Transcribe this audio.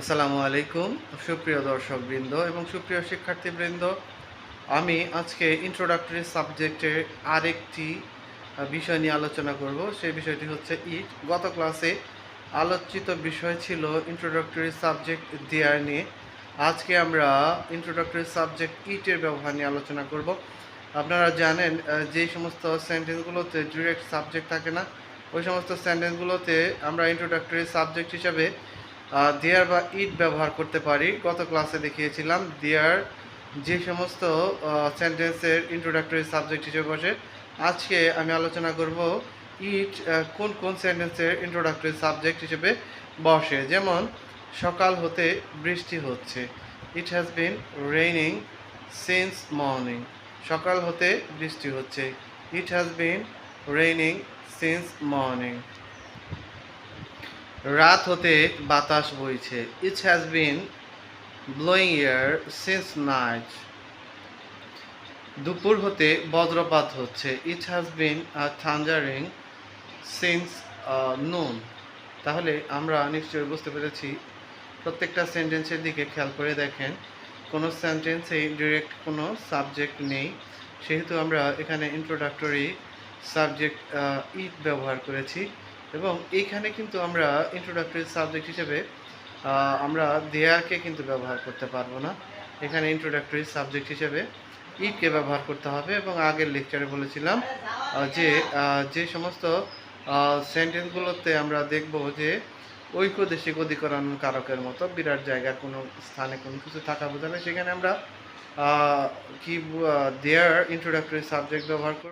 আসসালামু আলাইকুম সুপ্রিয় দর্শকবৃন্দ এবং সুপ্রিয় শিক্ষার্থীবৃন্দ। আমি আজকে ইন্ট্রোডাক্টরি সাবজেক্টের আরেকটি বিষয় নিয়ে আলোচনা করব। সেই বিষয়টি হচ্ছে ইট। গত ক্লাসে আলোচিত বিষয় ছিল ইন্ট্রোডাক্টরি সাবজেক্ট দেয়ার নিয়ে। আজকে আমরা ইন্ট্রোডাক্টরি সাবজেক্ট ইটের ব্যবহার নিয়ে আলোচনা করব। আপনারা জানেন যে সমস্ত সেন্টেন্সগুলোতে ডিরেক্ট সাবজেক্ট থাকে না, ওই সমস্ত সেন্টেন্সগুলোতে আমরা ইন্ট্রোডাক্টরি সাবজেক্ট হিসাবে দেয়ার বা ইট ব্যবহার করতে পারি। গত ক্লাসে দেখিয়েছিলাম দেয়ার যে সমস্ত সেন্টেন্সের ইন্ট্রোডাক্টরি সাবজেক্ট হিসেবে বসে। আজকে আমি আলোচনা করব ইট কোন কোন সেন্টেন্সের ইন্ট্রোডাক্টরি সাবজেক্ট হিসেবে বসে। যেমন সকাল হতে বৃষ্টি হচ্ছে, it has been raining since morning. সকাল হতে বৃষ্টি হচ্ছে, it has been raining since morning. রাত হতে বাতাস বইছে, it has been blowing air since night. দুপুর হতে বজ্রপাত হচ্ছে, it has been thundering since নুন। তাহলে আমরা নিশ্চয়ই বুঝতে পেরেছি। প্রত্যেকটা সেন্টেন্সের দিকে খেয়াল করে দেখেন, কোনো সেন্টেন্সেই ডিরেক্ট কোনো সাবজেক্ট নেই, সেহেতু আমরা এখানে ইন্ট্রোডাক্টরি সাবজেক্ট ইট ব্যবহার করেছি। এবং এইখানে কিন্তু আমরা ইন্ট্রোডাক্টরি সাবজেক্ট হিসেবে আমরা দেয়ারকে কিন্তু ব্যবহার করতে পারবো না। এখানে ইন্ট্রোডাক্টরি সাবজেক্ট হিসেবে ইটকে ব্যবহার করতে হবে। এবং আগের লেকচারে বলেছিলাম যে সমস্ত সেন্টেন্সগুলোতে আমরা দেখব যে ঐক্যদেশিক অধিকরণ কারকের মতো বিরাট জায়গার কোনো স্থানে কোনো কিছু থাকা বোঝালে সেখানে আমরা দেয়ার ইন্ট্রোডাক্টরি সাবজেক্ট ব্যবহার করব।